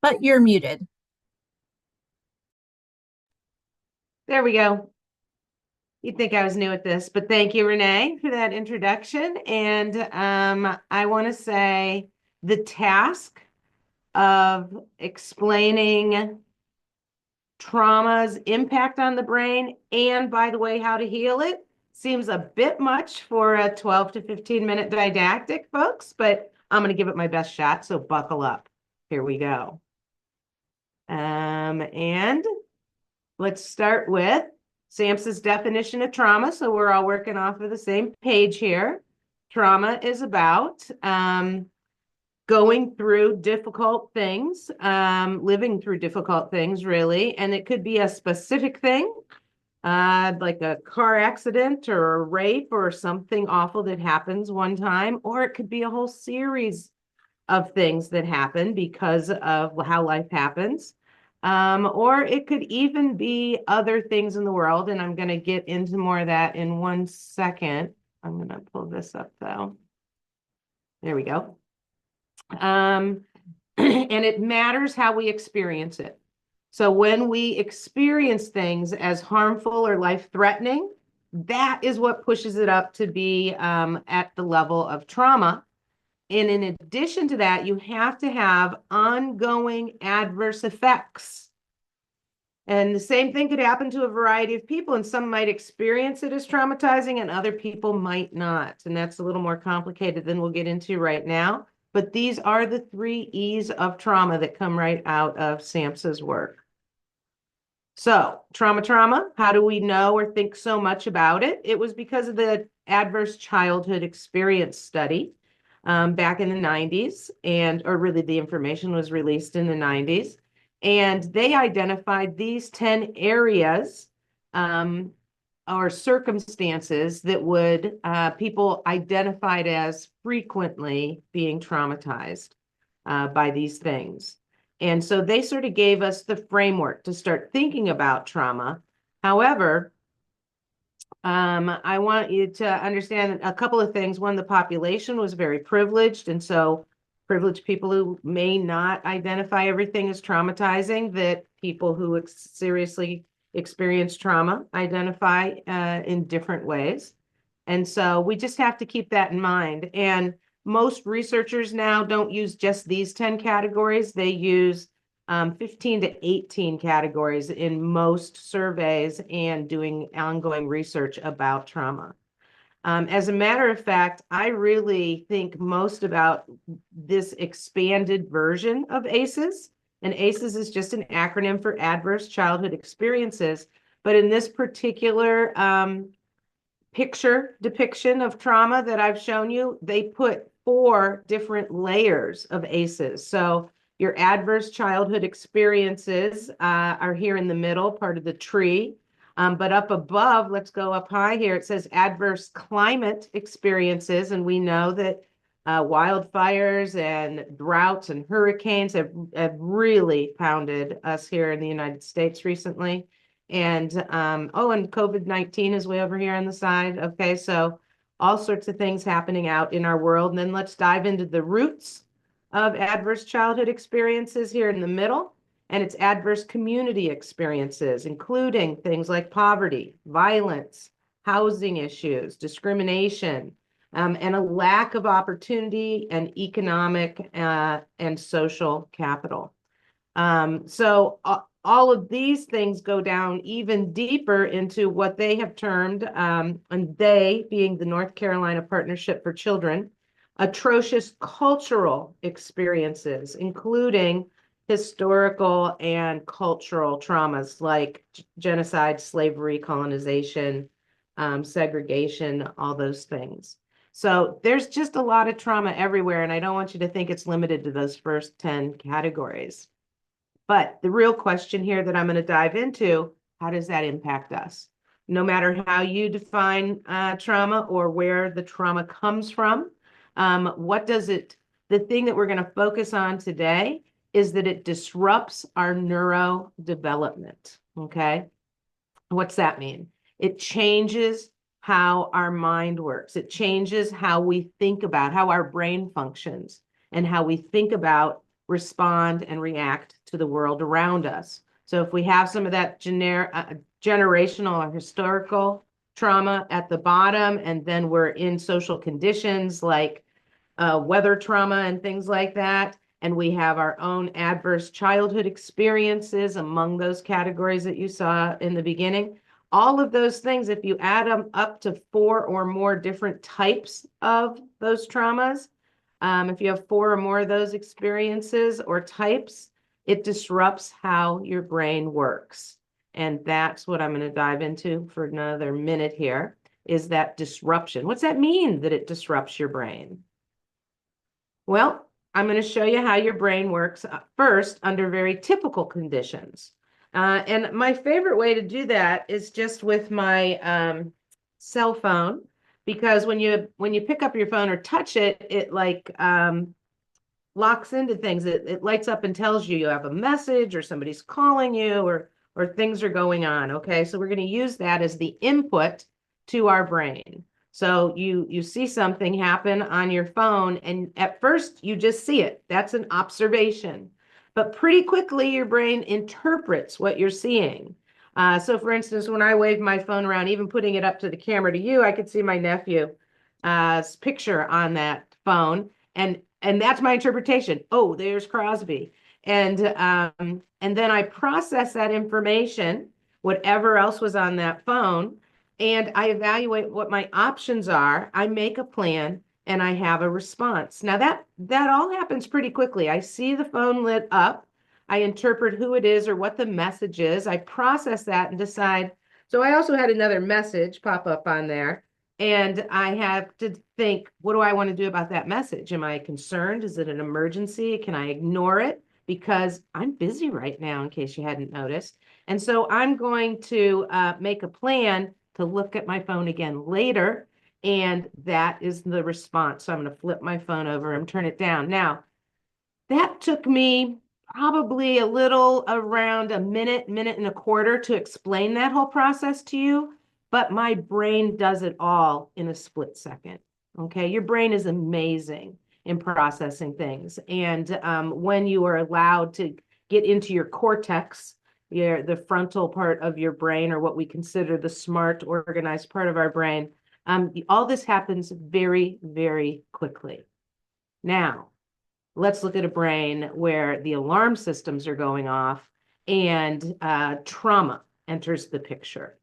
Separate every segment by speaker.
Speaker 1: but you're muted.
Speaker 2: There we go. You'd think I was new at this, but thank you, Renee, for that introduction. And I want to say the task of explaining trauma's impact on the brain and, by the way, how to heal it seems a bit much for a 12 to 15-minute didactic, folks, but I'm going to give it my best shot. So buckle up. Here we go. And let's start with Samson's definition of trauma. So we're all working off of the same page here. Trauma is about going through difficult things, living through difficult things, really. And it could be a specific thing, like a car accident or a rape or something awful that happens one time, or it could be a whole series of things that happen because of how life happens. Or it could even be other things in the world. And I'm going to get into more of that in 1 second. I'm going to pull this up though. There we go. And it matters how we experience it. So when we experience things as harmful or life-threatening, that is what pushes it up to be at the level of trauma. And in addition to that, you have to have ongoing adverse effects. And the same thing could happen to a variety of people, and some might experience it as traumatizing, and other people might not. And that's a little more complicated than we'll get into right now. But these are the 3 E's of trauma that come right out of SAMHSA's work. So, trauma, how do we know or think so much about it? It was because of the adverse childhood experience study back in the 90s, or really the information was released in the 90s. And they identified these 10 areas or circumstances that would people identified as frequently being traumatized by these things. And so they sort of gave us the framework to start thinking about trauma. However, I want you to understand a couple of things. One, the population was very privileged, and so privileged people who may not identify everything as traumatizing, that people who seriously experience trauma identify in different ways. And so we just have to keep that in mind. And most researchers now don't use just these 10 categories. They use 15 to 18 categories in most surveys and doing ongoing research about trauma. As a matter of fact, I really think most about this expanded version of ACEs. And ACEs is just an acronym for Adverse Childhood Experiences. But in this particular picture depiction of trauma that I've shown you, they put 4 different layers of ACEs. So your adverse childhood experiences are here in the middle, part of the tree. But up above, let's go up high here, it says adverse climate experiences. And we know that wildfires and droughts and hurricanes have really pounded us here in the United States recently. And and COVID-19 is way over here on the side. Okay, so all sorts of things happening out in our world. And then let's dive into the roots of adverse childhood experiences here in the middle. And it's adverse community experiences, including things like poverty, violence, housing issues, discrimination, and a lack of opportunity and economic and social capital. All of these things go down even deeper into what they have termed, and they being the North Carolina Partnership for Children, atrocious cultural experiences, including historical and cultural traumas like genocide, slavery, colonization, segregation, all those things. So there's just a lot of trauma everywhere, and I don't want you to think it's limited to those first 10 categories. But the real question here that I'm going to dive into, how does that impact us? No matter how you define trauma or where the trauma comes from, the thing that we're going to focus on today is that it disrupts our neurodevelopment, okay? What's that mean? It changes how our mind works. It changes how we think about how our brain functions and how we think about respond and react to the world around us. So if we have some of that generational or historical trauma at the bottom, and then we're in social conditions like weather trauma and things like that, and we have our own adverse childhood experiences among those categories that you saw in the beginning. All of those things, if you add them up to 4 or more different types of those traumas, if you have 4 or more of those experiences or types, it disrupts how your brain works. And that's what I'm going to dive into for another minute here, is that disruption. What's that mean, that it disrupts your brain? Well, I'm going to show you how your brain works first under very typical conditions. And my favorite way to do that is just with my cell phone, because when you pick up your phone or touch it, it like locks into things. It lights up and tells you have a message or somebody's calling you or things are going on. Okay, so we're going to use that as the input to our brain. So you see something happen on your phone, and at first you just see it. That's an observation. But pretty quickly your brain interprets what you're seeing. So for instance, when I wave my phone around, even putting it up to the camera to you, I could see my nephew's picture on that phone. And that's my interpretation. Oh, there's Crosby. And then I process that information, whatever else was on that phone, and I evaluate what my options are. I make a plan and I have a response. Now that all happens pretty quickly. I see the phone lit up. I interpret who it is or what the message is. I process that and decide. So I also had another message pop up on there. And I have to think, what do I want to do about that message? Am I concerned? Is it an emergency? Can I ignore it? Because I'm busy right now, in case you hadn't noticed. And so I'm going to make a plan to look at my phone again later. And that is the response. So I'm going to flip my phone over and turn it down. Now, that took me probably a little around a minute and a quarter to explain that whole process to you. But my brain does it all in a split second. Okay, your brain is amazing in processing things. And when you are allowed to get into your cortex, the frontal part of your brain, or what we consider the smart, organized part of our brain, all this happens very, very quickly. Now, let's look at a brain where the alarm systems are going off and trauma enters the picture.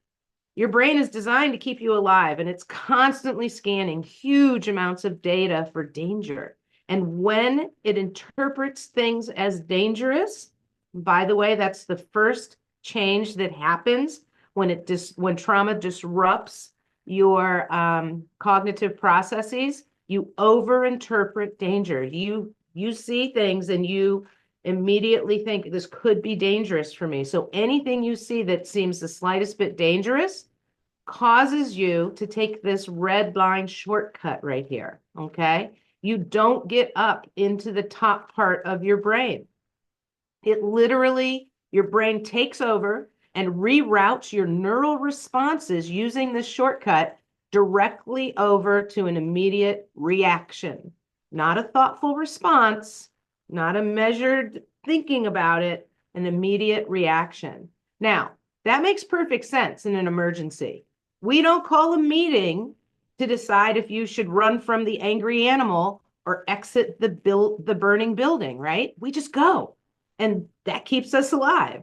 Speaker 2: Your brain is designed to keep you alive, and it's constantly scanning huge amounts of data for danger. And when it interprets things as dangerous, by the way, that's the first change that happens when trauma disrupts your cognitive processes. You overinterpret danger. You see things and you immediately think this could be dangerous for me. So anything you see that seems the slightest bit dangerous causes you to take this red line shortcut right here, okay? You don't get up into the top part of your brain. It literally, your brain takes over and reroutes your neural responses using this shortcut directly over to an immediate reaction. Not a thoughtful response, not a measured thinking about it, an immediate reaction. Now, that makes perfect sense in an emergency. We don't call a meeting to decide if you should run from the angry animal or exit the burning building, right? We just go, and that keeps us alive.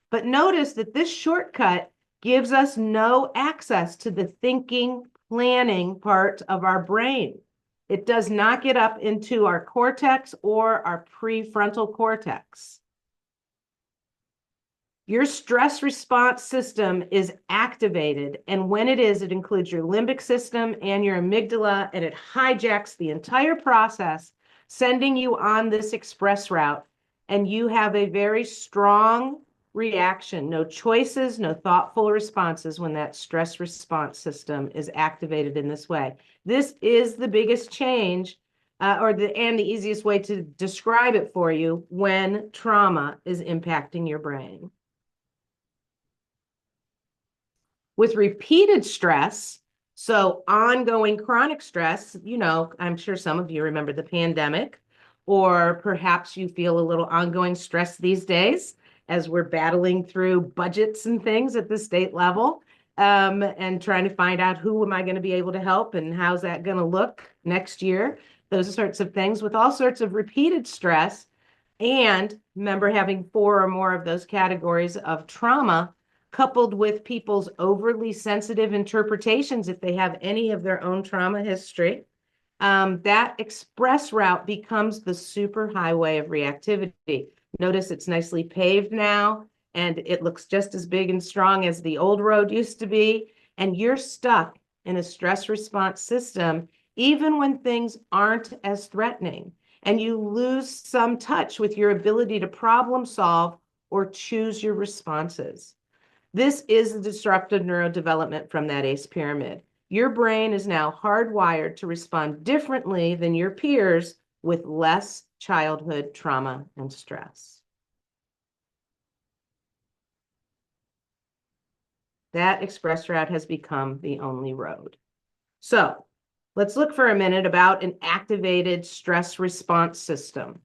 Speaker 2: But notice that this shortcut gives us no access to the thinking, planning part of our brain. It does not get up into our cortex or our prefrontal cortex. Your stress response system is activated, and when it is, it includes your limbic system and your amygdala, and it hijacks the entire process, sending you on this express route, and you have a very strong reaction. No choices, no thoughtful responses when that stress response system is activated in this way. This is the biggest change, and the easiest way to describe it for you when trauma is impacting your brain. With repeated stress, so ongoing chronic stress, I'm sure some of you remember the pandemic, or perhaps you feel a little ongoing stress these days as we're battling through budgets and things at the state level, and trying to find out who am I going to be able to help and how's that going to look next year. Those sorts of things with all sorts of repeated stress. And remember, having 4 or more of those categories of trauma coupled with people's overly sensitive interpretations, if they have any of their own trauma history, that express route becomes the superhighway of reactivity. Notice it's nicely paved now, and it looks just as big and strong as the old road used to be. And you're stuck in a stress response system, even when things aren't as threatening. And you lose some touch with your ability to problem solve or choose your responses. This is the disruptive neurodevelopment from that ACE pyramid. Your brain is now hardwired to respond differently than your peers with less childhood trauma and stress. That express route has become the only road. So let's look for a minute about an activated stress response system.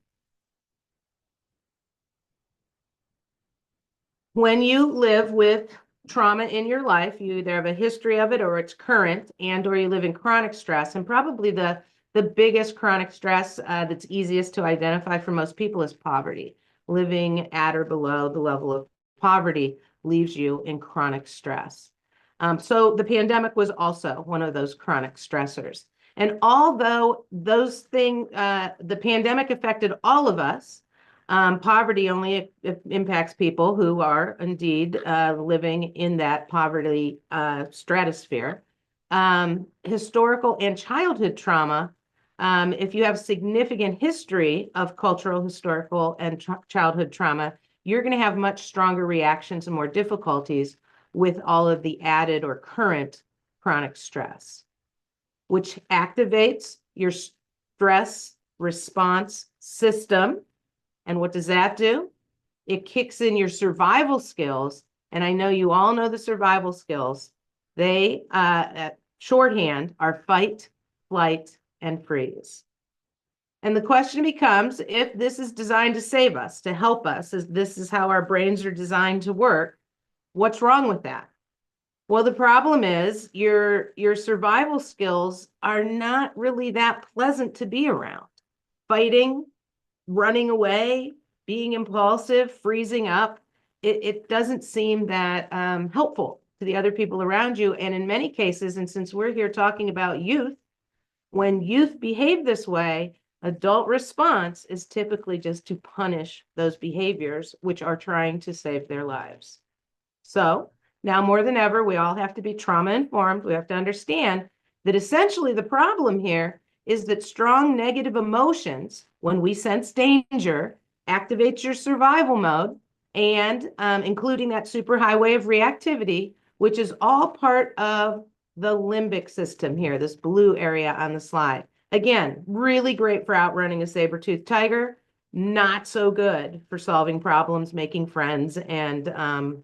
Speaker 2: When you live with trauma in your life, you either have a history of it or it's current, and or you live in chronic stress. And probably the biggest chronic stress that's easiest to identify for most people is poverty. Living at or below the level of poverty leaves you in chronic stress. So the pandemic was also one of those chronic stressors. And although the pandemic affected all of us, poverty only impacts people who are indeed living in that poverty stratosphere. Historical and childhood trauma, if you have significant history of cultural, historical, and childhood trauma, you're going to have much stronger reactions and more difficulties with all of the added or current chronic stress, which activates your stress response system. And what does that do? It kicks in your survival skills. And I know you all know the survival skills. They, at shorthand, are fight, flight, and freeze. And the question becomes, if this is designed to save us, to help us, as this is how our brains are designed to work, what's wrong with that? Well, the problem is your survival skills are not really that pleasant to be around. Fighting, running away, being impulsive, freezing up, it doesn't seem that helpful to the other people around you. And in many cases, and since we're here talking about youth, when youth behave this way, adult response is typically just to punish those behaviors which are trying to save their lives. So now more than ever, we all have to be trauma informed. We have to understand that essentially the problem here is that strong negative emotions, when we sense danger, activates your survival mode, and including that superhighway of reactivity, which is all part of the limbic system here, this blue area on the slide. Again, really great for outrunning a saber-toothed tiger, not so good for solving problems, making friends, and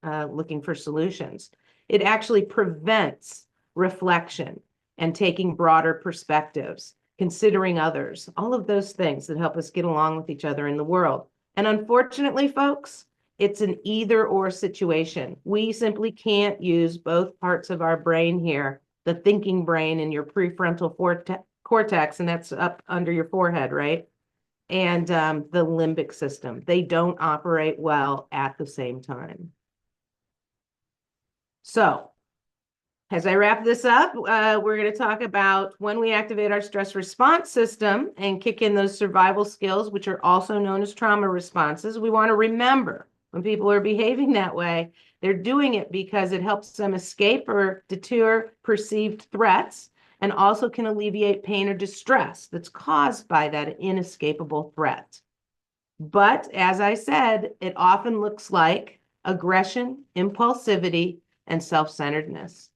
Speaker 2: looking for solutions. It actually prevents reflection and taking broader perspectives, considering others, all of those things that help us get along with each other in the world. And unfortunately, folks, it's an either or situation. We simply can't use both parts of our brain here, the thinking brain and your prefrontal cortex, and that's up under your forehead, right? And the limbic system. They don't operate well at the same time. So, as I wrap this up, we're going to talk about when we activate our stress response system and kick in those survival skills, which are also known as trauma responses. We want to remember when people are behaving that way, they're doing it because it helps them escape or deter perceived threats, and also can alleviate pain or distress that's caused by that inescapable threat. But as I said, it often looks like aggression, impulsivity, and self-centeredness.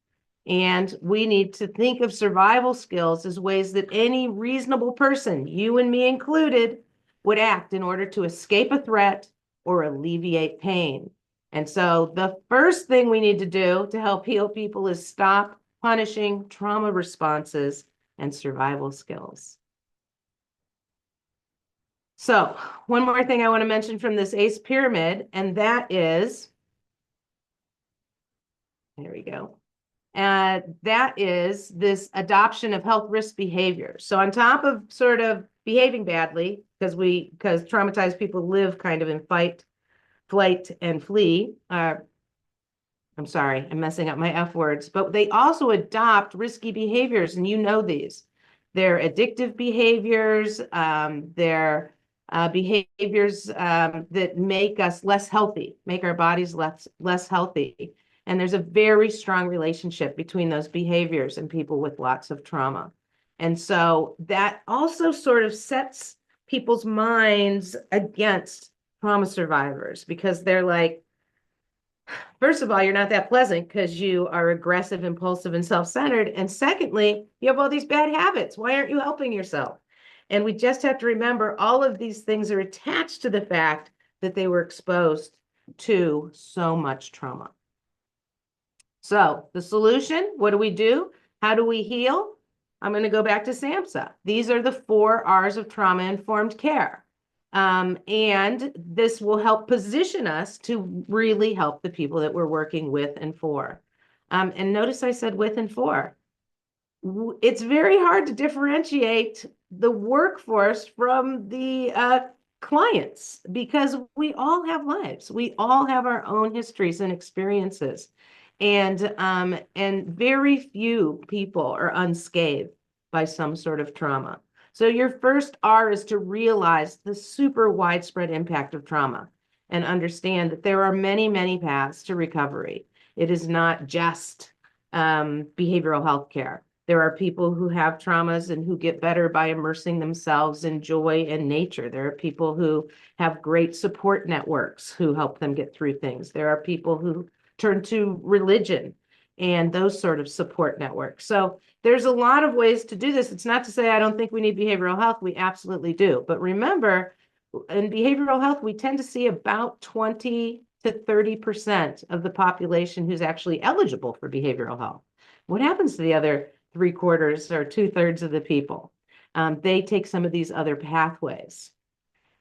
Speaker 2: And we need to think of survival skills as ways that any reasonable person, you and me included, would act in order to escape a threat or alleviate pain. And so the first thing we need to do to help heal people is stop punishing trauma responses and survival skills. So one more thing I want to mention from this ACE pyramid, and that is, there we go. That is this adoption of health risk behavior. So on top of sort of behaving badly, because traumatized people live kind of in fight, flight, and flee. I'm sorry, I'm messing up my F words, but they also adopt risky behaviors, and you know these. They're addictive behaviors, they're behaviors that make us less healthy, make our bodies less healthy. And there's a very strong relationship between those behaviors and people with lots of trauma. And so that also sort of sets people's minds against trauma survivors because they're like, first of all, you're not that pleasant because you are aggressive, impulsive, and self-centered. And secondly, you have all these bad habits. Why aren't you helping yourself? And we just have to remember all of these things are attached to the fact that they were exposed to so much trauma. So the solution, what do we do? How do we heal? I'm going to go back to SAMHSA. These are the 4 R's of trauma-informed care. And this will help position us to really help the people that we're working with and for. And notice I said with and for. It's very hard to differentiate the workforce from the clients because we all have lives. We all have our own histories and experiences. And very few people are unscathed by some sort of trauma. So your first R is to realize the super widespread impact of trauma and understand that there are many, many paths to recovery. It is not just behavioral health care. There are people who have traumas and who get better by immersing themselves in joy and nature. There are people who have great support networks who help them get through things. There are people who turn to religion and those sort of support networks. So there's a lot of ways to do this. It's not to say I don't think we need behavioral health. We absolutely do. But remember, in behavioral health, we tend to see about 20 to 30% of the population who's actually eligible for behavioral health. What happens to the other 3/4 or 2/3 of the people? They take some of these other pathways.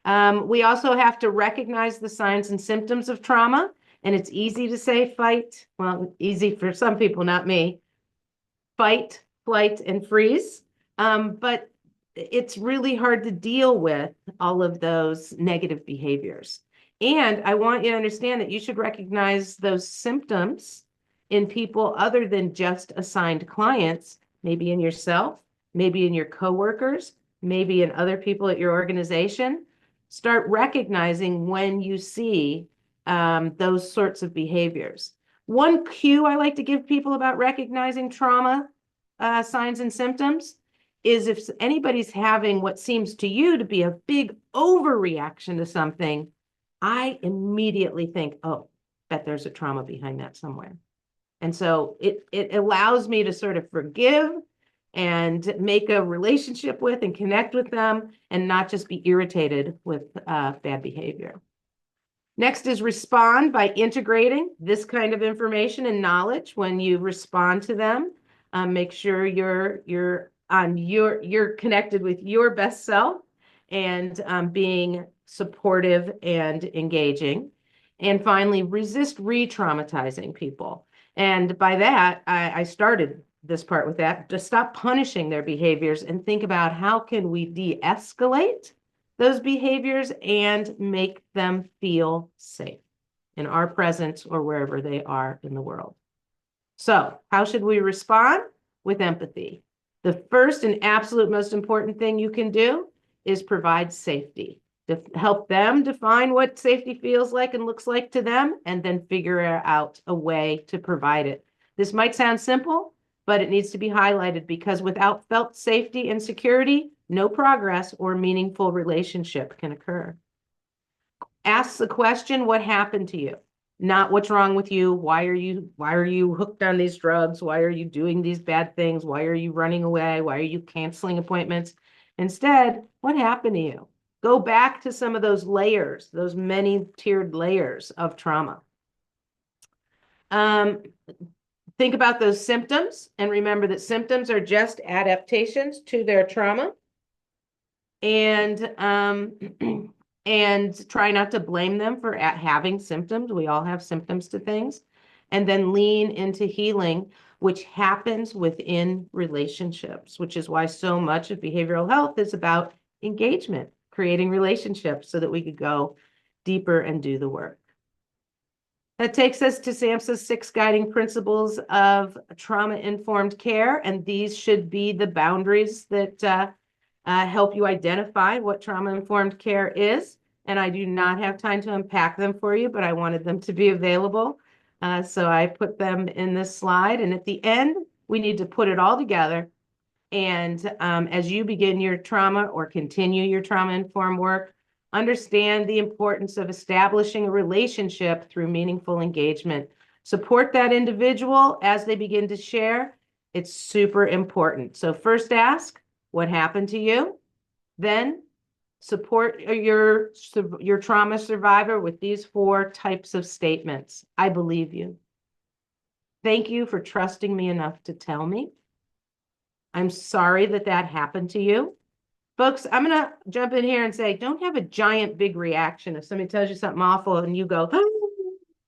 Speaker 2: We also have to recognize the signs and symptoms of trauma. And it's easy to say fight. Well, easy for some people, not me. Fight, flight, and freeze. But it's really hard to deal with all of those negative behaviors. And I want you to understand that you should recognize those symptoms in people other than just assigned clients, maybe in yourself, maybe in your coworkers, maybe in other people at your organization. Start recognizing when you see those sorts of behaviors. One cue I like to give people about recognizing trauma signs and symptoms is if anybody's having what seems to you to be a big overreaction to something, I immediately think, oh, bet there's a trauma behind that somewhere. And so it allows me to sort of forgive and make a relationship with and connect with them and not just be irritated with bad behavior. Next is respond by integrating this kind of information and knowledge when you respond to them. Make sure you're connected with your best self and being supportive and engaging. And finally, resist re-traumatizing people. And by that, I started this part with that, to stop punishing their behaviors and think about how can we de-escalate those behaviors and make them feel safe in our presence or wherever they are in the world. So how should we respond? With empathy. The first and absolute most important thing you can do is provide safety. To help them define what safety feels like and looks like to them, and then figure out a way to provide it. This might sound simple, but it needs to be highlighted because without felt safety and security, no progress or meaningful relationship can occur. Ask the question, what happened to you? Not what's wrong with you? Why are you hooked on these drugs? Why are you doing these bad things? Why are you running away? Why are you canceling appointments? Instead, what happened to you? Go back to some of those layers, those many tiered layers of trauma. Think about those symptoms and remember that symptoms are just adaptations to their trauma. and and try not to blame them for having symptoms. We all have symptoms to things. And then lean into healing, which happens within relationships, which is why so much of behavioral health is about engagement, creating relationships so that we could go deeper and do the work. That takes us to SAMHSA's 6 guiding principles of trauma-informed care, and these should be the boundaries that help you identify what trauma-informed care is. And I do not have time to unpack them for you, but I wanted them to be available. So I put them in this slide. And at the end, we need to put it all together. And as you begin your trauma or continue your trauma-informed work, understand the importance of establishing a relationship through meaningful engagement. Support that individual as they begin to share. It's super important. So first ask, what happened to you? Then support your trauma survivor with these 4 types of statements. I believe you. Thank you for trusting me enough to tell me. I'm sorry that that happened to you. Folks, I'm going to jump in here and say, don't have a giant big reaction. If somebody tells you something awful and you go, oh,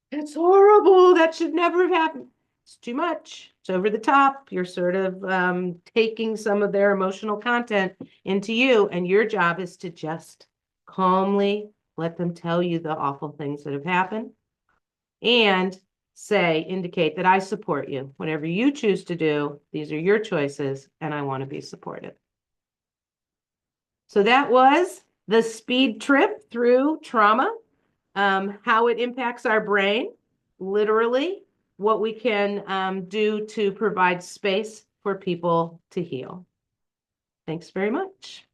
Speaker 2: that's horrible, that should never have happened. It's too much. It's over the top. You're sort of taking some of their emotional content into you, and your job is to just calmly let them tell you the awful things that have happened and indicate that I support you. Whatever you choose to do, these are your choices, and I want to be supported. So that was the speed trip through trauma, how it impacts our brain, literally, what we can do to provide space for people to heal. Thanks very much.